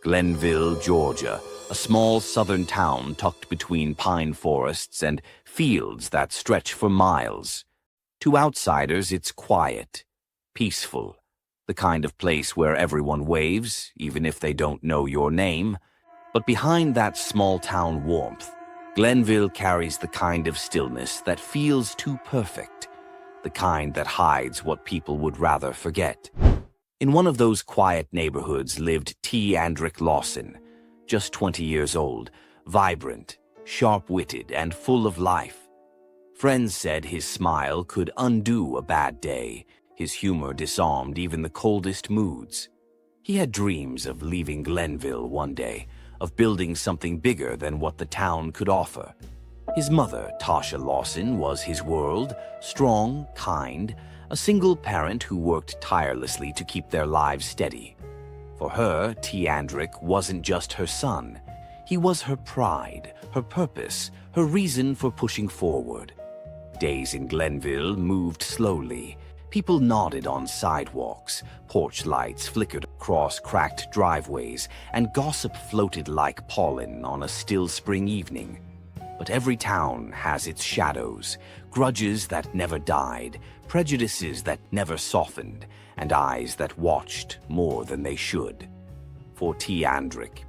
Glennville, Georgia, a small southern town tucked between pine forests and fields that stretch for miles. To outsiders, it's quiet, peaceful, the kind of place where everyone waves, even if they don't know your name. But behind that small-town warmth, Glennville carries the kind of stillness that feels too perfect, the kind that hides what people would rather forget. In one of those quiet neighborhoods lived T. Lawson, just 20 years old, vibrant, sharp-witted, and full of life. Friends said his smile could undo a bad day. His humor disarmed even the coldest moods. He had dreams of leaving Glennville one day, of building something bigger than what the town could offer. His mother, Tasha Lawson, was his world, strong, kind, a single parent who worked tirelessly to keep their lives steady. For her, T. wasn't just her son. He was her pride, her purpose, her reason for pushing forward. Days in Glennville moved slowly. People nodded on sidewalks, porch lights flickered across cracked driveways, and gossip floated like pollen on a still spring evening. But every town has its shadows, grudges that never died, prejudices that never softened, and eyes that watched more than they should. For T.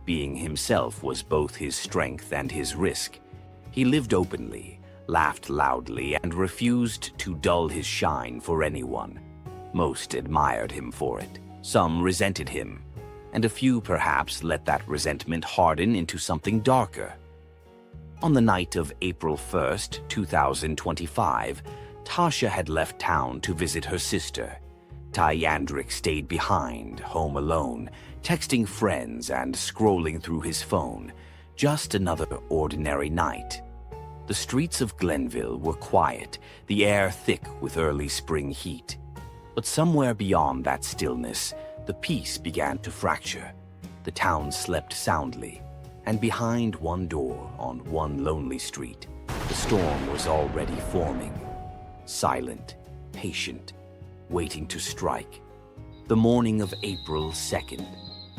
being himself was both his strength and his risk. He lived openly, laughed loudly, and refused to dull his shine for anyone. Most admired him for it. Some resented him, and a few perhaps let that resentment harden into something darker. On the night of April 1st, 2025, Tasha had left town to visit her sister. Ty stayed behind, home alone, texting friends and scrolling through his phone. Just another ordinary night. The streets of Glennville were quiet, the air thick with early spring heat. But somewhere beyond that stillness, the peace began to fracture. The town slept soundly, and behind one door on one lonely street, the storm was already forming. Silent, patient, waiting to strike. The morning of April 2nd,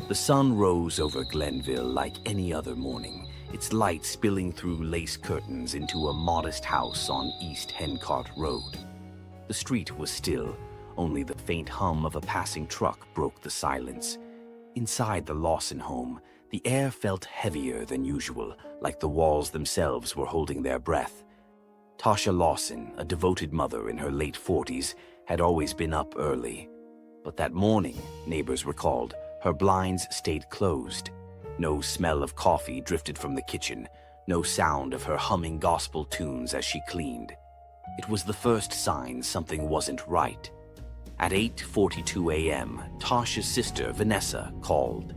the sun rose over Glennville like any other morning, its light spilling through lace curtains into a modest house on East Hencart Road. The street was still, only the faint hum of a passing truck broke the silence. Inside the Lawson home, the air felt heavier than usual, like the walls themselves were holding their breath. Tasha Lawson, a devoted mother in her late 40s, had always been up early. But that morning, neighbors recalled, her blinds stayed closed. No smell of coffee drifted from the kitchen, no sound of her humming gospel tunes as she cleaned. It was the first sign something wasn't right. At 8:42 a.m., Tasha's sister, Vanessa, called.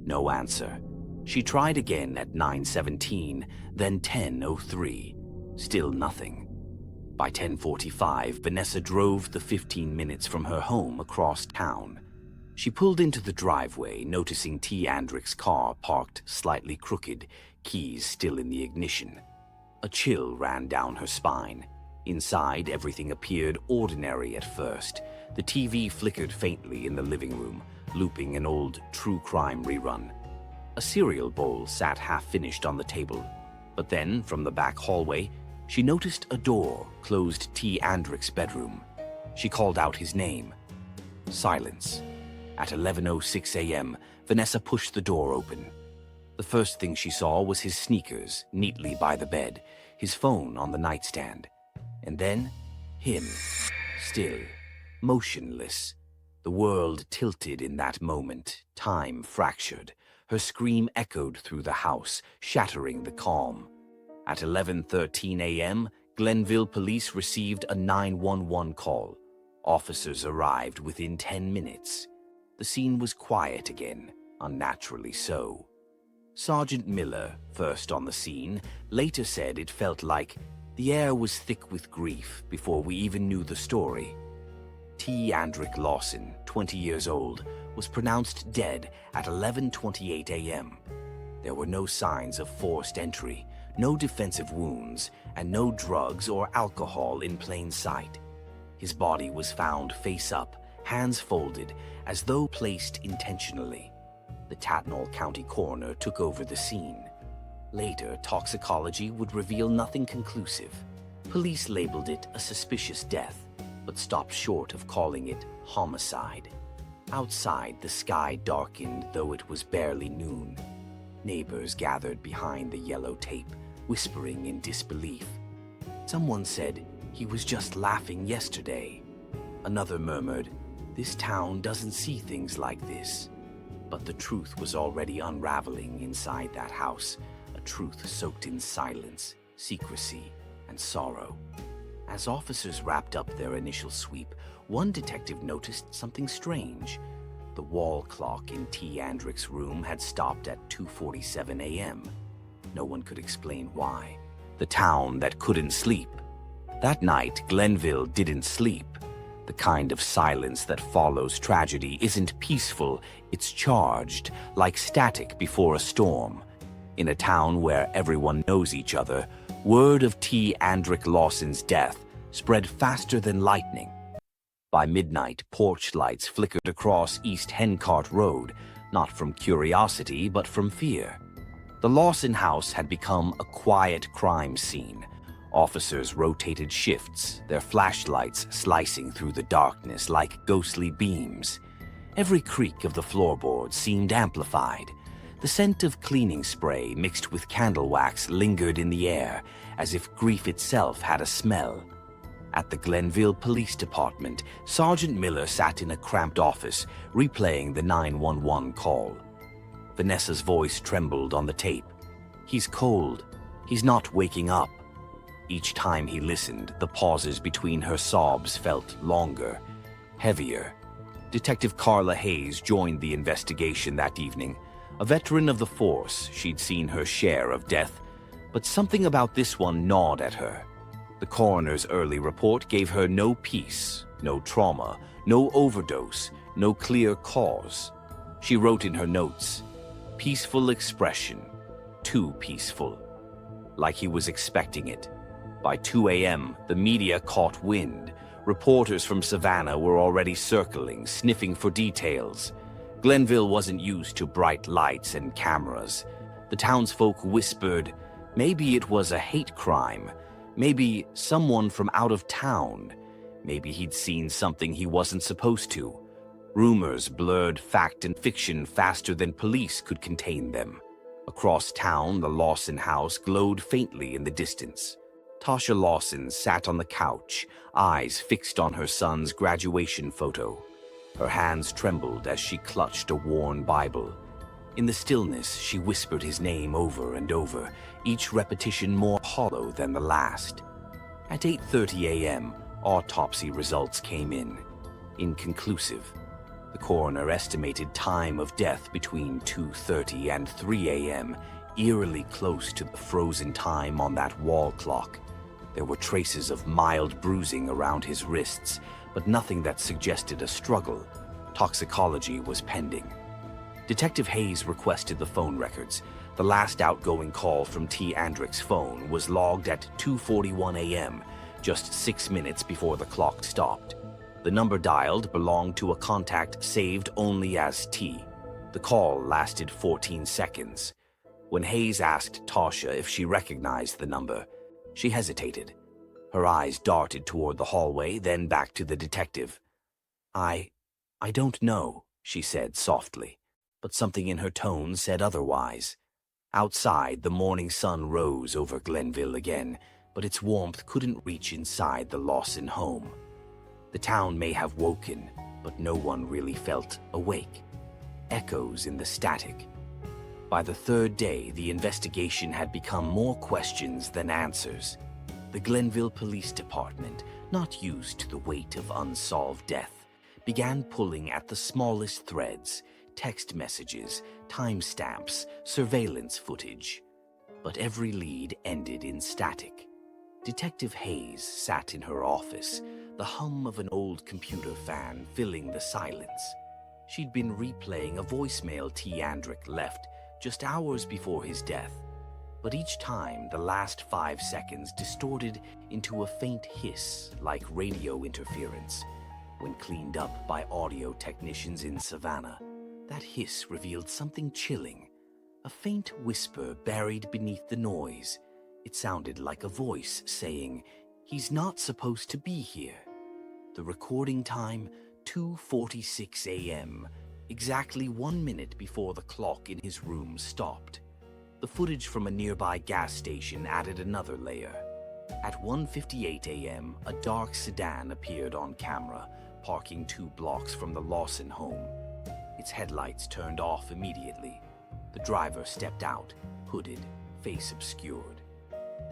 No answer. She tried again at 9:17, then 10:03. Still nothing. By 10:45, Vanessa drove the 15 minutes from her home across town. She pulled into the driveway, noticing T. car parked slightly crooked, keys still in the ignition. A chill ran down her spine. Inside, everything appeared ordinary at first. The TV flickered faintly in the living room, looping an old true crime rerun. A cereal bowl sat half-finished on the table. But then, from the back hallway, she noticed a door closed T. bedroom. She called out his name. Silence. At 11:06 a.m., Vanessa pushed the door open. The first thing she saw was his sneakers neatly by the bed, his phone on the nightstand. And then, him, still, motionless. The world tilted in that moment, time fractured. Her scream echoed through the house, shattering the calm. At 11:13 a.m., Glennville police received a 911 call. Officers arrived within 10 minutes. The scene was quiet again, unnaturally so. Sergeant Miller, first on the scene, later said it felt like the air was thick with grief before we even knew the story. T. Lawson, 20 years old, was pronounced dead at 11:28 a.m. There were no signs of forced entry, no defensive wounds, and no drugs or alcohol in plain sight. His body was found face up, hands folded, as though placed intentionally. The Tatnall County coroner took over the scene. Later, toxicology would reveal nothing conclusive. Police labeled it a suspicious death, but stopped short of calling it homicide. Outside, the sky darkened, though it was barely noon. Neighbors gathered behind the yellow tape, whispering in disbelief. Someone said, "He was just laughing yesterday." Another murmured, "This town doesn't see things like this." But the truth was already unraveling inside that house, a truth soaked in silence, secrecy, and sorrow. As officers wrapped up their initial sweep, one detective noticed something strange. The wall clock in T. Andrick's room had stopped at 2:47 a.m. No one could explain why. The town that couldn't sleep. That night, Glennville didn't sleep. The kind of silence that follows tragedy isn't peaceful, it's charged, like static before a storm. In a town where everyone knows each other, word of T. Andrick Lawson's death spread faster than lightning. By midnight, porch lights flickered across East Hencart Road, not from curiosity, but from fear. The Lawson house had become a quiet crime scene. Officers rotated shifts, their flashlights slicing through the darkness like ghostly beams. Every creak of the floorboards seemed amplified. The scent of cleaning spray mixed with candle wax lingered in the air, as if grief itself had a smell. At the Glennville Police Department, Sergeant Miller sat in a cramped office, replaying the 911 call. Vanessa's voice trembled on the tape. "He's cold. He's not waking up." Each time he listened, the pauses between her sobs felt longer, heavier. Detective Carla Hayes joined the investigation that evening. A veteran of the force, she'd seen her share of death, but something about this one gnawed at her. The coroner's early report gave her no peace, no trauma, no overdose, no clear cause. She wrote in her notes, "Peaceful expression, too peaceful," like he was expecting it. By 2 a.m., the media caught wind. Reporters from Savannah were already circling, sniffing for details. Glennville wasn't used to bright lights and cameras. The townsfolk whispered, maybe it was a hate crime. Maybe someone from out of town. Maybe he'd seen something he wasn't supposed to. Rumors blurred fact and fiction faster than police could contain them. Across town, the Lawson house glowed faintly in the distance. Tasha Lawson sat on the couch, eyes fixed on her son's graduation photo. Her hands trembled as she clutched a worn Bible. In the stillness, she whispered his name over and over, each repetition more hollow than the last. At 8:30 a.m., autopsy results came in. Inconclusive. The coroner estimated time of death between 2:30 and 3 a.m., eerily close to the frozen time on that wall clock. There were traces of mild bruising around his wrists, but nothing that suggested a struggle. Toxicology was pending. Detective Hayes requested the phone records. The last outgoing call from T. Andrick's phone was logged at 2:41 a.m., just 6 minutes before the clock stopped. The number dialed belonged to a contact saved only as T. The call lasted 14 seconds. When Hayes asked Tasha if she recognized the number, she hesitated. Her eyes darted toward the hallway, then back to the detective. I don't know," she said softly, but something in her tone said otherwise. Outside, the morning sun rose over Glennville again, but its warmth couldn't reach inside the Lawson home. The town may have woken, but no one really felt awake. Echoes in the static. By the third day, the investigation had become more questions than answers. The Glennville Police Department, not used to the weight of unsolved death, began pulling at the smallest threads, text messages, timestamps, surveillance footage. But every lead ended in static. Detective Hayes sat in her office, the hum of an old computer fan filling the silence. She'd been replaying a voicemail T. Andrick left just hours before his death, but each time the last 5 seconds distorted into a faint hiss like radio interference. When cleaned up by audio technicians in Savannah, That hiss revealed something chilling, a faint whisper buried beneath the noise. It sounded like a voice saying, "He's not supposed to be here." The recording time, 2:46 a.m., exactly 1 minute before the clock in his room stopped. The footage from a nearby gas station added another layer. At 1:58 a.m., a dark sedan appeared on camera, parking 2 blocks from the Lawson home. Its headlights turned off immediately. The driver stepped out, hooded, face obscured.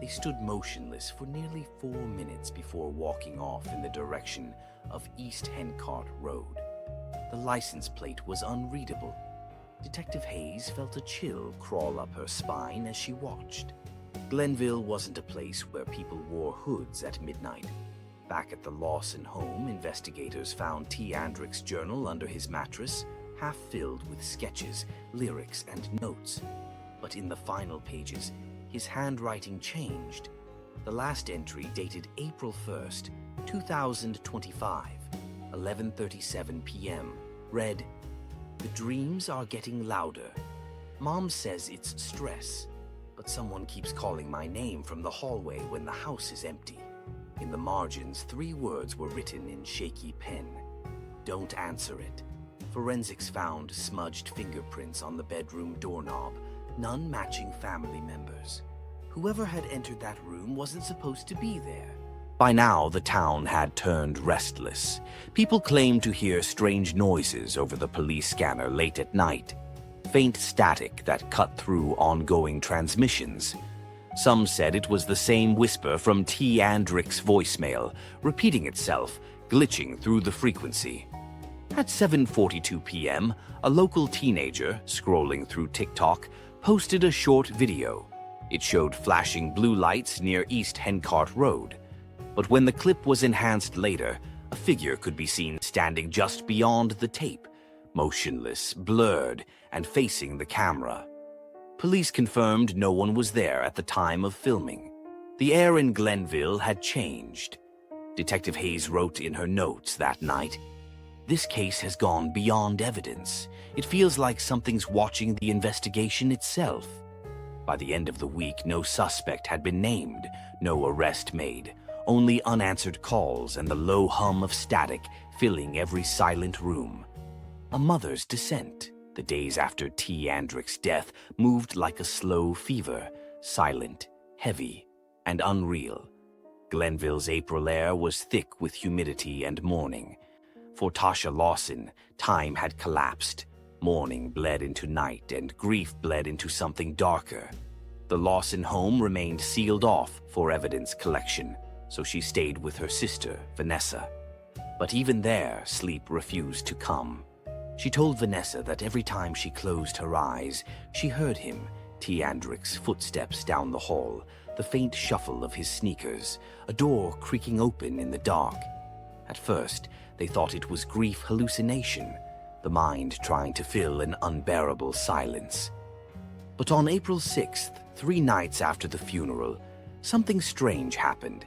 They stood motionless for nearly 4 minutes before walking off in the direction of East Hencart Road. The license plate was unreadable. Detective Hayes felt a chill crawl up her spine as she watched. Glennville wasn't a place where people wore hoods at midnight. Back at the Lawson home, investigators found T. Andrick's journal under his mattress, half filled with sketches, lyrics, and notes. But in the final pages, his handwriting changed. The last entry, dated April 1st, 2025, 11:37 p.m., read, "The dreams are getting louder. Mom says it's stress, but someone keeps calling my name from the hallway when the house is empty." In the margins, 3 words were written in shaky pen. "Don't answer it." Forensics found smudged fingerprints on the bedroom doorknob, none matching family members. Whoever had entered that room wasn't supposed to be there. By now, the town had turned restless. People claimed to hear strange noises over the police scanner late at night, faint static that cut through ongoing transmissions. Some said it was the same whisper from T. Andrick's voicemail, repeating itself, glitching through the frequency. At 7:42 p.m., a local teenager, scrolling through TikTok, posted a short video. It showed flashing blue lights near East Hencart Road. But when the clip was enhanced later, a figure could be seen standing just beyond the tape, motionless, blurred, and facing the camera. Police confirmed no one was there at the time of filming. The air in Glennville had changed. Detective Hayes wrote in her notes that night, "This case has gone beyond evidence. It feels like something's watching the investigation itself." By the end of the week, no suspect had been named, no arrest made, only unanswered calls and the low hum of static filling every silent room. A mother's descent, the days after T. Andrick's death, moved like a slow fever, silent, heavy, and unreal. Glennville's April air was thick with humidity and mourning. For Tasha Lawson, time had collapsed. Mourning bled into night, and grief bled into something darker. The Lawson home remained sealed off for evidence collection, so she stayed with her sister, Vanessa. But even there, sleep refused to come. She told Vanessa that every time she closed her eyes, she heard him, T. Andrick's footsteps down the hall, the faint shuffle of his sneakers, a door creaking open in the dark. At first, they thought it was grief hallucination, the mind trying to fill an unbearable silence. But on April 6th, 3 nights after the funeral, something strange happened.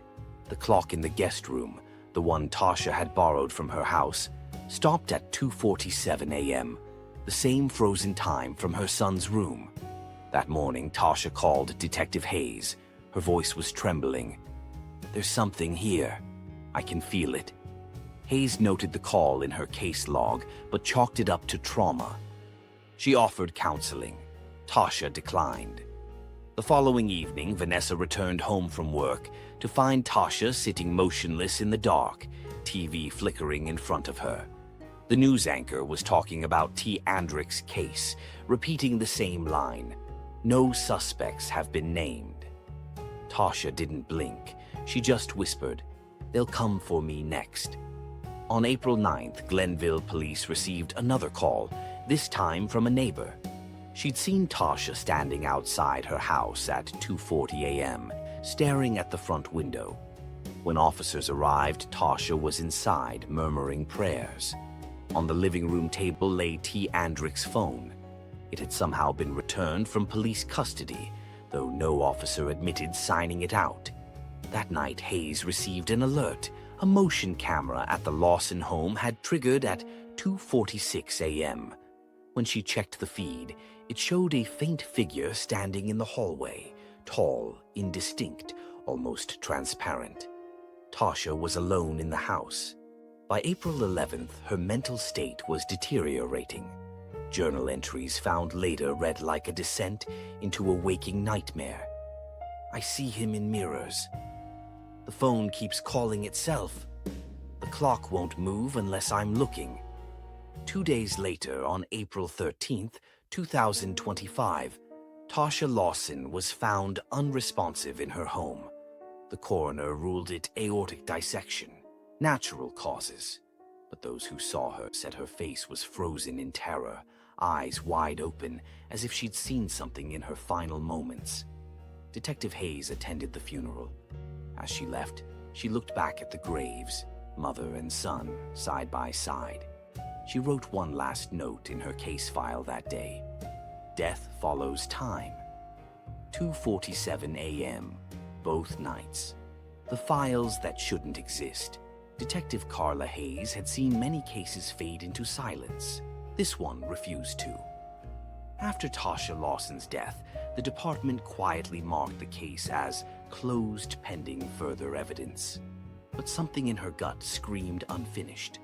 The clock in the guest room, the one Tasha had borrowed from her house, stopped at 2:47 a.m., the same frozen time from her son's room. That morning, Tasha called Detective Hayes. Her voice was trembling. "There's something here. I can feel it." Hayes noted the call in her case log, but chalked it up to trauma. She offered counseling. Tasha declined. The following evening, Vanessa returned home from work to find Tasha sitting motionless in the dark, TV flickering in front of her. The news anchor was talking about T. Andrick's case, repeating the same line, "No suspects have been named." Tasha didn't blink. She just whispered, "They'll come for me next." On April 9th, Glennville police received another call, this time from a neighbor. She'd seen Tasha standing outside her house at 2:40 a.m., staring at the front window. When officers arrived, Tasha was inside, murmuring prayers. On the living room table lay T. Andrick's phone. It had somehow been returned from police custody, though no officer admitted signing it out. That night, Hayes received an alert. A motion camera at the Lawson home had triggered at 2:46 a.m. When she checked the feed, it showed a faint figure standing in the hallway, tall, indistinct, almost transparent. Tasha was alone in the house. By April 11th, her mental state was deteriorating. Journal entries found later read like a descent into a waking nightmare. I see him in mirrors. The phone keeps calling itself. The clock won't move unless I'm looking. 2 days later, on April 13th, 2025, Tasha Lawson was found unresponsive in her home. The coroner ruled it aortic dissection, natural causes. But those who saw her said her face was frozen in terror, eyes wide open, as if she'd seen something in her final moments. Detective Hayes attended the funeral. As she left, she looked back at the graves, mother and son, side by side. She wrote one last note in her case file that day. Death follows time. 2:47 a.m., both nights. The files that shouldn't exist. Detective Carla Hayes had seen many cases fade into silence. This one refused to. After Tasha Lawson's death, the department quietly marked the case as closed pending further evidence. But something in her gut screamed unfinished.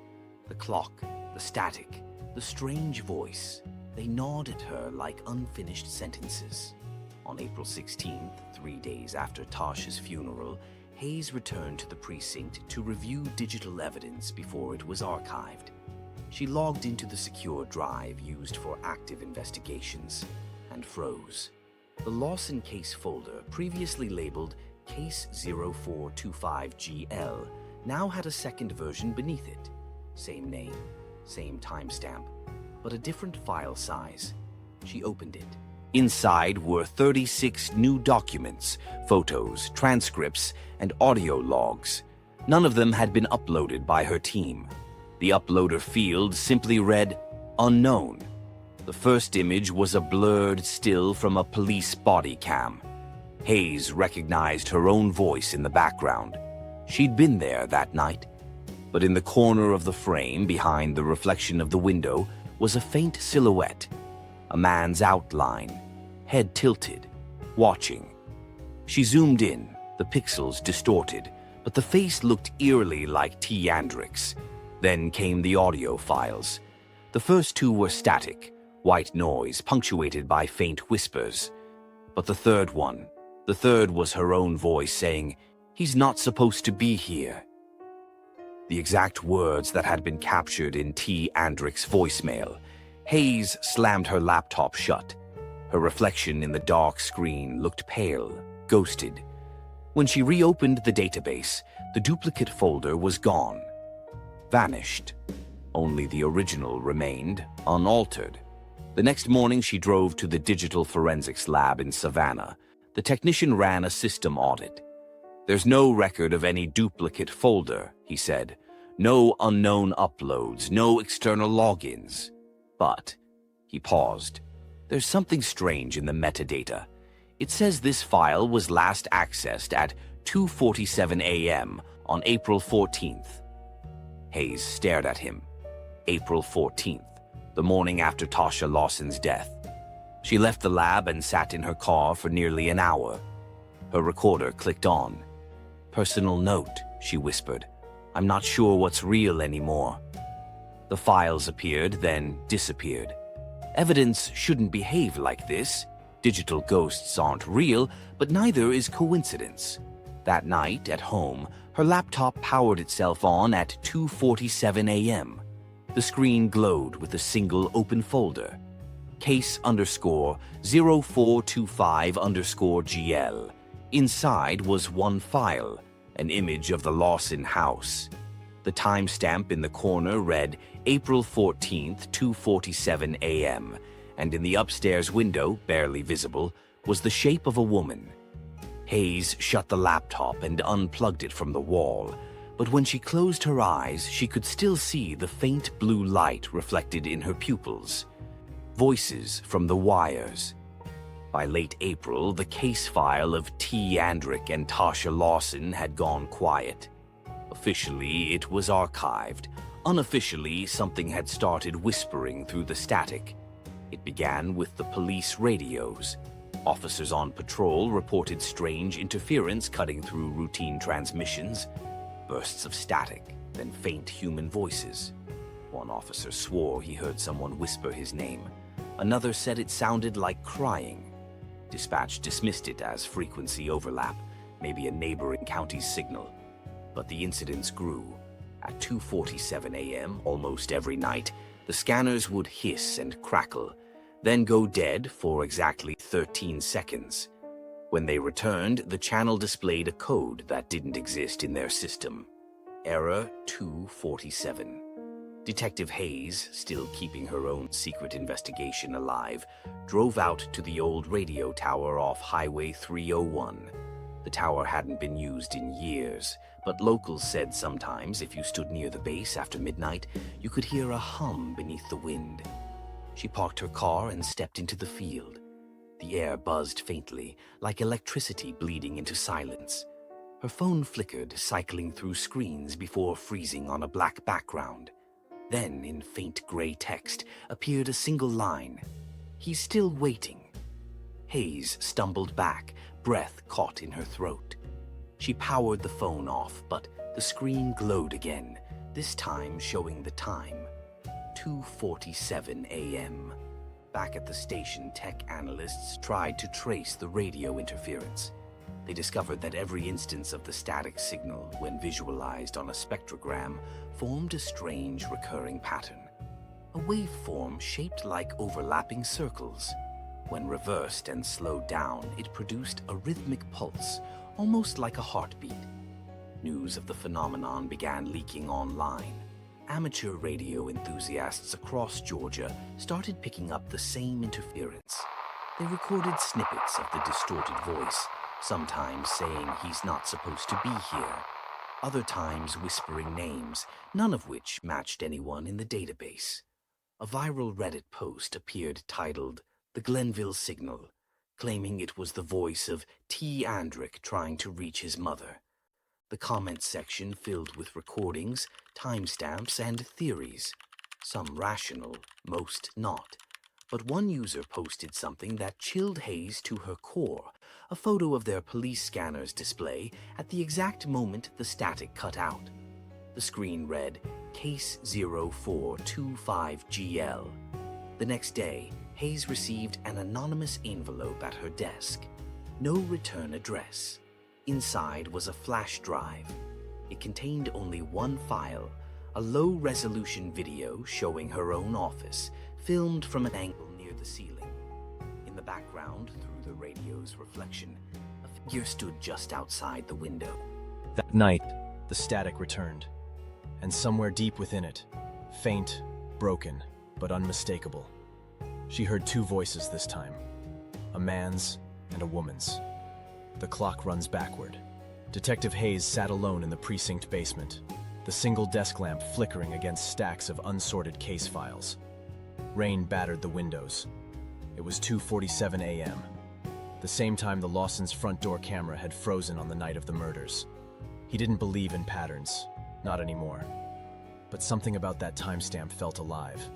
The clock, the static, the strange voice, they gnawed at her like unfinished sentences. On April 16th, 3 days after Tasha's funeral, Hayes returned to the precinct to review digital evidence before it was archived. She logged into the secure drive used for active investigations and froze. The Lawson case folder, previously labeled Case 0425GL, now had a second version beneath it. Same name, same timestamp, but a different file size. She opened it. Inside were 36 new documents, photos, transcripts, and audio logs. None of them had been uploaded by her team. The uploader field simply read, unknown. The first image was a blurred still from a police body cam. Hayes recognized her own voice in the background. She'd been there that night. But in the corner of the frame, behind the reflection of the window, was a faint silhouette. A man's outline, head tilted, watching. She zoomed in, the pixels distorted, but the face looked eerily like T. Andrick's. Then came the audio files. The first two were static, white noise punctuated by faint whispers. But the third was her own voice saying, "He's not supposed to be here." The exact words that had been captured in T. Andrick's voicemail. Hayes slammed her laptop shut. Her reflection in the dark screen looked pale, ghosted. When she reopened the database, the duplicate folder was gone. Vanished. Only the original remained, unaltered. The next morning, she drove to the digital forensics lab in Savannah. The technician ran a system audit. "There's no record of any duplicate folder," he said. "No unknown uploads, no external logins." But, he paused. "There's something strange in the metadata. It says this file was last accessed at 2:47 a.m. on April 14th. Hayes stared at him. April 14th, the morning after Tasha Lawson's death. She left the lab and sat in her car for nearly an hour. Her recorder clicked on. "Personal note," she whispered. "I'm not sure what's real anymore." The files appeared, then disappeared. Evidence shouldn't behave like this. Digital ghosts aren't real, but neither is coincidence. That night, at home, her laptop powered itself on at 2:47 a.m. The screen glowed with a single open folder. Case _0425_GL. Inside was one file, an image of the Lawson house. The timestamp in the corner read April 14th, 2:47 a.m., and in the upstairs window, barely visible, was the shape of a woman. Hayes shut the laptop and unplugged it from the wall, but when she closed her eyes, she could still see the faint blue light reflected in her pupils. Voices from the wires. By late April, the case file of T. Andrick and Tasha Lawson had gone quiet. Officially, it was archived. Unofficially, something had started whispering through the static. It began with the police radios. Officers on patrol reported strange interference cutting through routine transmissions, bursts of static, then faint human voices. One officer swore he heard someone whisper his name. Another said it sounded like crying. Dispatch dismissed it as frequency overlap, maybe a neighboring county's signal. But the incidents grew. At 2:47 a.m., almost every night, the scanners would hiss and crackle, then go dead for exactly 13 seconds. When they returned, the channel displayed a code that didn't exist in their system. Error 247. Detective Hayes, still keeping her own secret investigation alive, drove out to the old radio tower off Highway 301. The tower hadn't been used in years, but locals said sometimes if you stood near the base after midnight, you could hear a hum beneath the wind. She parked her car and stepped into the field. The air buzzed faintly, like electricity bleeding into silence. Her phone flickered, cycling through screens before freezing on a black background. Then, in faint gray text, appeared a single line. "He's still waiting." Hayes stumbled back, breath caught in her throat. She powered the phone off, but the screen glowed again, this time showing the time. 2:47 a.m. Back at the station, tech analysts tried to trace the radio interference. They discovered that every instance of the static signal, when visualized on a spectrogram, formed a strange recurring pattern. A waveform shaped like overlapping circles. When reversed and slowed down, it produced a rhythmic pulse, almost like a heartbeat. News of the phenomenon began leaking online. Amateur radio enthusiasts across Georgia started picking up the same interference. They recorded snippets of the distorted voice, sometimes saying he's not supposed to be here, other times whispering names, none of which matched anyone in the database. A viral Reddit post appeared titled "The Glennville Signal," claiming it was the voice of T. Andrick trying to reach his mother. The comments section filled with recordings, timestamps, and theories, some rational, most not. But one user posted something that chilled Hayes to her core, a photo of their police scanners display at the exact moment the static cut out. The screen read, Case 0425GL. The next day, Hayes received an anonymous envelope at her desk. No return address. Inside was a flash drive. It contained only one file, a low-resolution video showing her own office, filmed from an angle near the ceiling. In the background, through the radio's reflection, a figure stood just outside the window. That night, the static returned, and somewhere deep within it, faint, broken, but unmistakable, she heard two voices this time, a man's and a woman's. The clock runs backward. Detective Hayes sat alone in the precinct basement, the single desk lamp flickering against stacks of unsorted case files. Rain battered the windows. It was 2:47 a.m., the same time the Lawson's front door camera had frozen on the night of the murders. He didn't believe in patterns, not anymore. But something about that timestamp felt alive.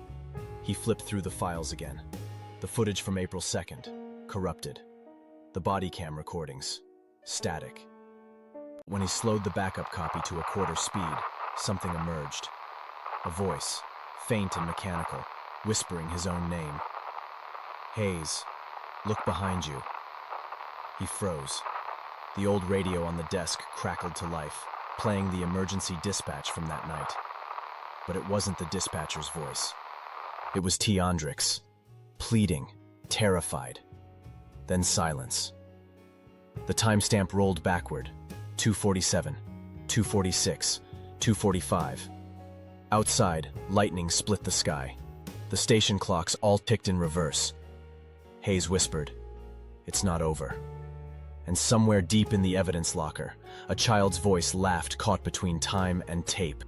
He flipped through the files again. The footage from April 2nd, corrupted. The body cam recordings, static. When he slowed the backup copy to a quarter speed, something emerged. A voice, faint and mechanical, whispering his own name. Hayes, look behind you. He froze. The old radio on the desk crackled to life, playing the emergency dispatch from that night. But it wasn't the dispatcher's voice. It was T. Andrick's, pleading, terrified. Then silence. The timestamp rolled backward. 2:47, 2:46, 2:45. Outside, lightning split the sky. The station clocks all ticked in reverse. Hayes whispered, "It's not over." And somewhere deep in the evidence locker, a child's voice laughed caught between time and tape.